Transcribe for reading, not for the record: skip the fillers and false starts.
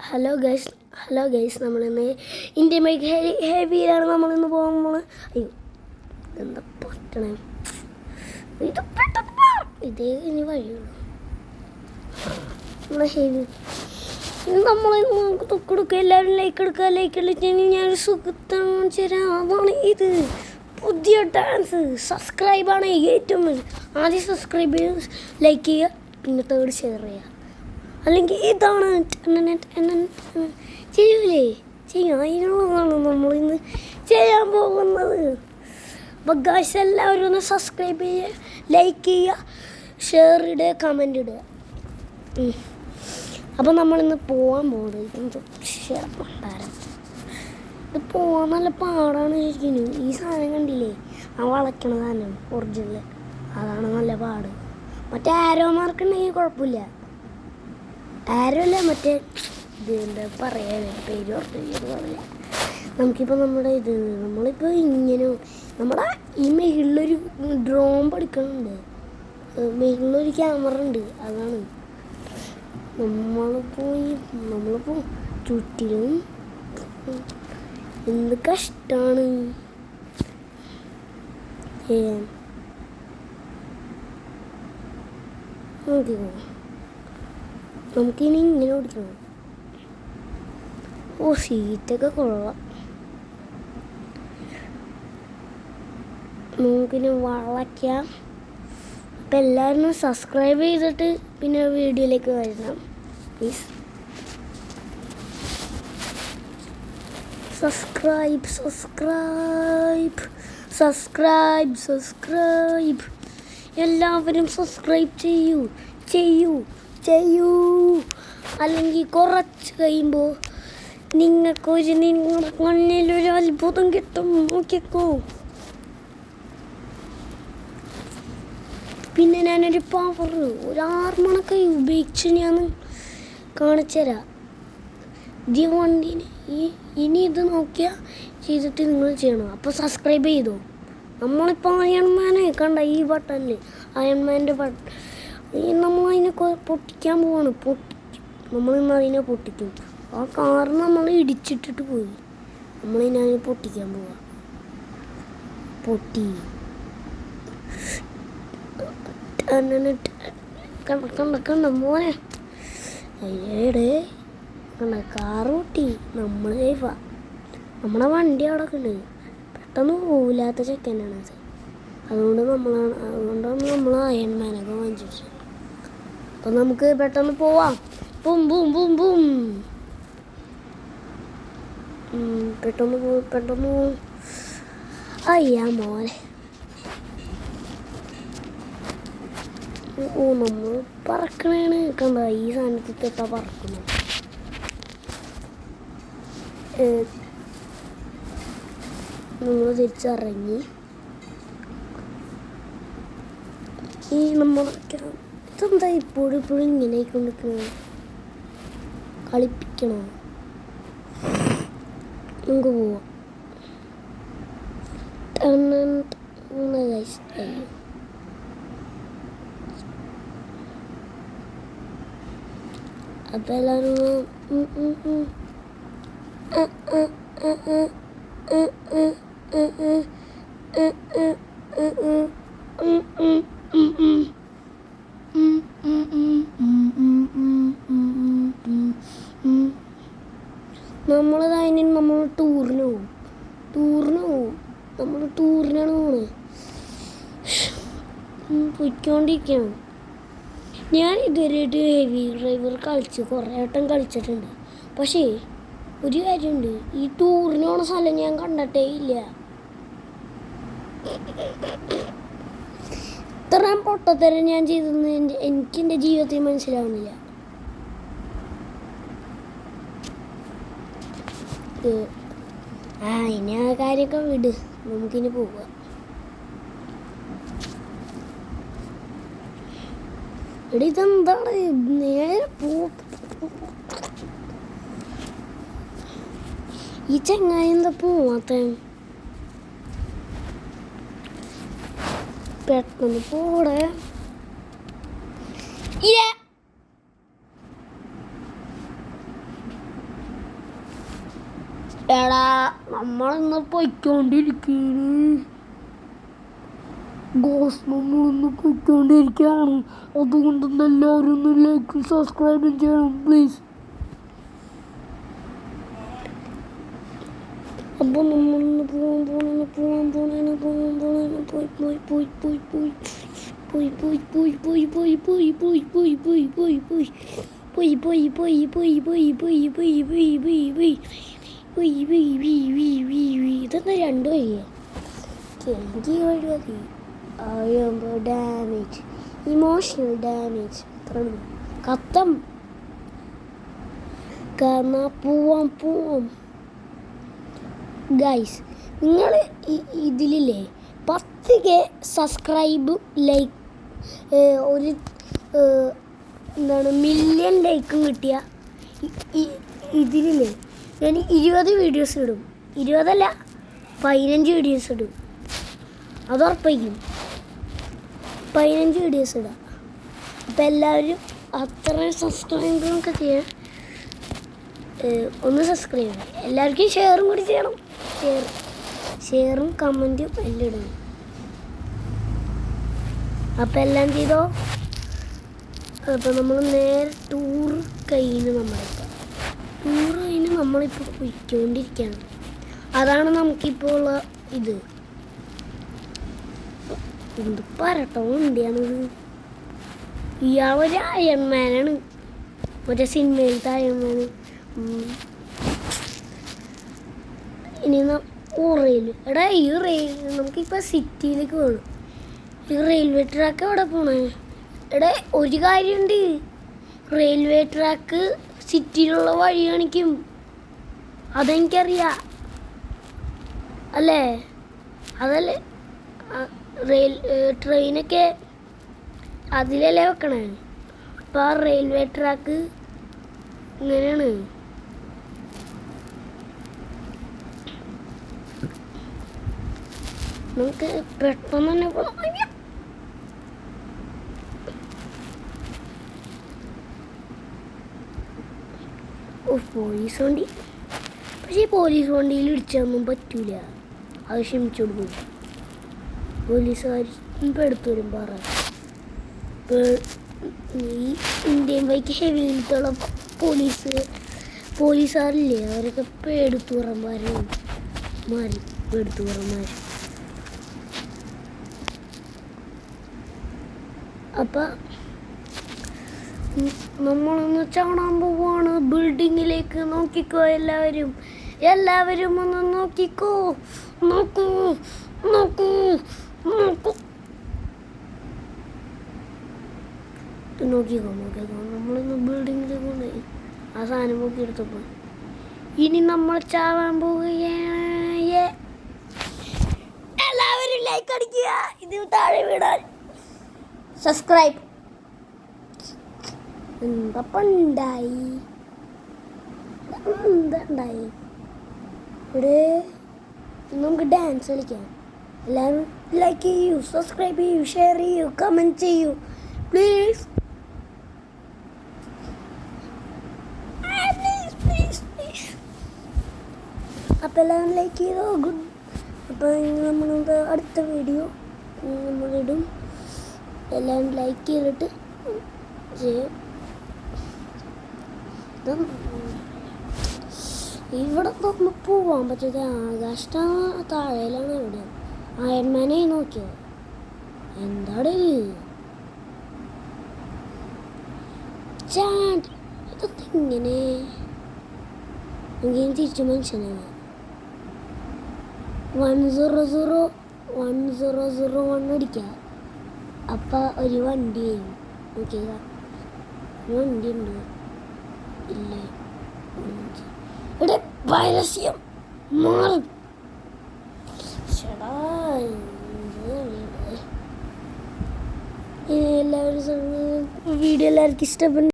Hello guys നമ്മളിന്ന് Indian bike ഹെവിയിലാണ് നമ്മളിന്ന് പോകുമ്പോൾ. അയ്യോ എന്താ പറ്റണേ, ഇത് പെട്ടെന്ന് ഇതേ ഇനി വഴിയുള്ളൂ. ഹെവി നമുക്ക് തൊക്കെടുക്കുക, എല്ലാവരും ലൈക്ക് അടിച്ച് ഞാനൊരു സുഖത്താണ് ചേരാം. അതാണ് ഇത് പുതിയ ഡാൻസ്. സബ്സ്ക്രൈബാണ് ഏറ്റവും ആദ്യം സബ്സ്ക്രൈബ് ചെയ്യുക, ലൈക്ക് ചെയ്യുക, പിന്നെ തേർഡ് ഷെയർ ചെയ്യുക. അല്ലെങ്കിൽ ഇതാണ് ചെയ്യൂലേ അതിനുള്ളതാണ് നമ്മളിന്ന് ചെയ്യാൻ പോകുന്നത്. അപ്പോൾ ഗൈസ് എല്ലാവരും ഒന്ന് സബ്സ്ക്രൈബ് ചെയ്യുക, ലൈക്ക് ചെയ്യുക, ഷെയർ ഇടുക, കമൻ്റ് ഇടുക. അപ്പോൾ നമ്മളിന്ന് പോകാൻ പോകുന്നത് ഇത് പോകാൻ നല്ല പാടാണ് ശരിക്കും. ഈ സാധനം കണ്ടില്ലേ, ആ വളയ്ക്കണ സാധനം ഒറിജിനൽ, അതാണ് നല്ല പാട്. മറ്റേ ആരോ മാർക്ക് ഉണ്ടെങ്കിൽ കുഴപ്പമില്ല. ആരോ അല്ല, മറ്റേ ഇത് എന്താ പറയാ, പേര് പറയാ. നമുക്കിപ്പോൾ നമ്മളിപ്പോൾ ഇങ്ങനെ നമ്മുടെ ഈ മേളിലൊരു ഡ്രോൺ പഠിക്കണുണ്ട്, മേളിലൊരു ക്യാമറ ഉണ്ട്. അതാണ് നമ്മളിപ്പോൾ ചുറ്റിലും എന്ത് കഷ്ടമാണ് ചെയ്യാൻ. നമുക്കിനി ഇങ്ങനെ ഓടിക്കണം. സീറ്റൊക്കെ കൊള്ളാം. നമുക്കിനി വളയ്ക്കാം. അപ്പം എല്ലാവരും സബ്സ്ക്രൈബ് ചെയ്തിട്ട് പിന്നെ വീഡിയോയിലേക്ക് വരണം പ്ലീസ്. സബ്സ്ക്രൈബ് എല്ലാവരും സബ്സ്ക്രൈബ് ചെയ്യൂ. അല്ലെങ്കിൽ കുറച്ച് കഴിയുമ്പോൾ നിങ്ങളുടെ കണ്ണിലൊരു അത്ഭുതം കിട്ടും, നോക്കിക്കോ. പിന്നെ ഞാനൊരു പവർ, ഒരു 6 മണിക്കായി ഉപയോഗിച്ച് ഞാൻ കാണിച്ചു തരാം. വണ്ടീന് ഇനി ഇത് നോക്കിയാൽ ചെയ്തിട്ട് നിങ്ങൾ ചെയ്യണം. അപ്പോൾ സബ്സ്ക്രൈബ് ചെയ്തോ. നമ്മളിപ്പോൾ അയൺമാനെ കണ്ട ഈ ബട്ടണിൽ, അയൺമാൻ്റെ ബട്ടൺ, നമ്മളതിനെ പൊട്ടിക്കാൻ പോവാണ്. നമ്മളിന്ന് അതിനെ പൊട്ടിക്കും. ആ കാറ് നമ്മൾ ഇടിച്ചിട്ടിട്ട് പോയി, നമ്മളിനി അതിനെ പൊട്ടിക്കാൻ പോവാ. കണ്ട മോനെ, അയ്യേ കണ്ട കാറ് പൊട്ടി. നമ്മൾ സേഫാ. നമ്മുടെ വണ്ടി അവിടെ ഉണ്ട്. പെട്ടെന്ന് പോവില്ലാത്ത ചെക്കനാണ് അത്. അതുകൊണ്ടാണ് നമ്മൾ അയൺമാനൊക്കെ വാങ്ങിച്ചിട്ട്. അപ്പം നമുക്ക് പെട്ടെന്ന് പോവാം. ബും പെട്ടെന്ന് അയ്യാ മോനെ. നമ്മൾ പറക്കണേണ്. കണ്ട ഈ സാധനത്തിൽ തൊട്ടാ പറക്കുന്നു. നമ്മൾ തിരിച്ചിറങ്ങി. ഈ നമ്മളൊക്കെ ഇതെന്താ ഇപ്പോഴും ഇങ്ങനെ കൊണ്ടിരിക്കുന്നത്, കളിപ്പിക്കണോ? നമുക്ക് പോവാം. അപ്പം എല്ലാവരും നമ്മൾ ടൂറിന് പോവും. നമ്മൾ ടൂറിനാണ് പോണത്. പോയിക്കൊണ്ടിരിക്കുകയാണ്. ഞാൻ ഇതുവരെയായിട്ട് ഹെവി ഡ്രൈവർ കുറേ വട്ടം കളിച്ചിട്ടുണ്ട്. പക്ഷേ ഒരു കാര്യമുണ്ട്, ഈ ടൂറിന് പോണ സ്ഥലം ഞാൻ കണ്ടിട്ടേ ഇല്ല. ഇത്രയും പൊട്ടത്തരം ഞാൻ ചെയ്തെന്ന് എനിക്ക് എൻ്റെ ജീവിതത്തിൽ മനസ്സിലാവുന്നില്ല. ഇനി ആ കാര്യമൊക്കെ വിട്, നമുക്കിനി പോവുക. ഇതെന്താണ് നേരെ ഈ ചങ്ങായി എന്താ പോവാത്ത? പെട്ടെന്ന് പോടെ. എടാ നമ്മളിന്ന് പൊയ്ക്കൊണ്ടിരിക്കുന്നു. നമ്മളിന്ന് പൊയ്ക്കൊണ്ടിരിക്കുകയാണ്. അതുകൊണ്ട് എല്ലാവരും ഒന്ന് ലൈക്കും സബ്സ്ക്രൈബും ചെയ്യണം പ്ലീസ്. അപ്പോൾ നമ്മളിന്ന് ഇതെന്താ രണ്ടു വഴിയേ എനിക്ക് വഴി മതി. ഡാമേജ്, ഇമോഷണൽ ഡാമേജ് കത്തം. കാരണം പോവാം ഗൈസ്. നിങ്ങൾ ഇതിലില്ലേ 10K സബ്സ്ക്രൈബും ലൈക്ക് ഒരു എന്താണ് മില്യൺ ലൈക്കും കിട്ടിയ ഇതിലില്ലേ ഞാൻ 20 വീഡിയോസ് ഇടും. 20 അല്ല 15 വീഡിയോസ് ഇടും. അത് ഉറപ്പായിരിക്കും 15 വീഡിയോസ് ഇടാം. അപ്പം എല്ലാവരും അത്രയും സബ്സ്ക്രൈബൊക്കെ ചെയ്യാൻ ഒന്ന് സബ്സ്ക്രൈബ് ചെയ്യണം. എല്ലാവർക്കും ഷെയറും കൂടി ചെയ്യണം. ഷെയറും കമൻറ്റും എല്ലാം ഇടണം. അപ്പം എല്ലാം ചെയ്തോ. അപ്പോൾ നമ്മൾ നേരെ ടൂർ കഴിഞ്ഞ് നമ്മളിപ്പോൾ പോയിക്കൊണ്ടിരിക്കുകയാണ്. അതാണ് നമുക്കിപ്പോൾ ഉള്ള ഇത്. എന്ത് പറട്ടോ വണ്ടിയാണിത്. ഇയാളൊരു അയൺമാനാണ്, മറ്റേ സിനിമയിലത്തെ അയൺമാൻ. ഇനി എടാ ഈ റെയിൽ നമുക്കിപ്പോൾ സിറ്റിയിലേക്ക് പോകണം. ഈ റെയിൽവേ ട്രാക്ക് എവിടെ പോണേ? എടാ ഒരു കാര്യമുണ്ട്, റെയിൽവേ ട്രാക്ക് സിറ്റിയിലുള്ള വഴി കാണിക്കും. അതെനിക്കറിയാം അല്ലേ? അതല്ലേ ട്രെയിനൊക്കെ അതിലല്ലേ വെക്കണേ. അപ്പോൾ ആ റെയിൽവേ ട്രാക്ക് ഇങ്ങനെയാണ്. നമുക്ക് പെട്ടെന്ന് തന്നെ പോകാം. പോലീസ് വണ്ടി, പക്ഷേ പോലീസ് വണ്ടിയിൽ ഇടിച്ചൊന്നും പറ്റൂല. അത് ക്ഷമിച്ചു കൊടുക്കും. പോലീസുകാർ ഇപ്പോൾ എടുത്തു വരും. ഈ ഇന്ത്യൻ ബൈക്ക് ഹെവിയിലത്തുള്ള പോലീസുകാരില്ലേ, അവരൊക്കെ പേടുത്തുറന്മാരാണ്. പേടുത്തുറന്മാർ. അപ്പം നമ്മളൊന്ന് ചാടാൻ പോവാണ് ബിൽഡിങ്ങിലേക്ക്. നോക്കിക്കോ എല്ലാവരും ഒന്ന് നോക്കിക്കോ. നോക്കൂ നോക്കിക്കോ. നമ്മളിന്ന് ബിൽഡിങ്ങിലേക്ക് കൊണ്ടുപോയി ആ സാധനം നോക്കി എടുത്തപ്പോൾ. ഇനി നമ്മൾ ചാവാൻ പോവുകയാണ്. എല്ലാവരും ലൈക്ക് അടിക്കുക. ഇത് താഴെ വിടാൻ സബ്സ്ക്രൈബ്. എന്താണ്ടായി ഇവിടെ നമുക്ക് ഡാൻസ് കളിക്കാം. എല്ലാവരും ലൈക്ക് ചെയ്യൂ, സബ്സ്ക്രൈബ് ചെയ്യൂ, ഷെയർ ചെയ്യൂ, കമൻറ്റ് ചെയ്യൂ പ്ലീസ്. അപ്പം എല്ലാവരും ലൈക്ക് ചെയ്തോ. ഗുഡ്. അപ്പോൾ നമ്മളുടെ അടുത്ത വീഡിയോ നമ്മളിടും. എല്ലാവരും ലൈക്ക് ചെയ്തിട്ട് ചെയ്യും. ഇവിടെ നമ്മൾ പോവാൻ പറ്റത് ആകാശ താഴെയിലാണ്. ഇവിടെ അയൺമാനെ നോക്കിയോ എന്താണ് ചാണ്ട്. ഇതൊക്കെ ഇങ്ങനെ എനിക്ക് തിരിച്ചു മനുഷ്യനാണ്. 10001 അടിക്കുക. അപ്പം ഒരു വണ്ടി വരും. നോക്കിയ വണ്ടി ഉണ്ട്. ഇല്ല ഇവിടെ പരസ്യം മാറും. എല്ലാവരും വീഡിയോ എല്ലാവർക്കും ഇഷ്ടപ്പെടും.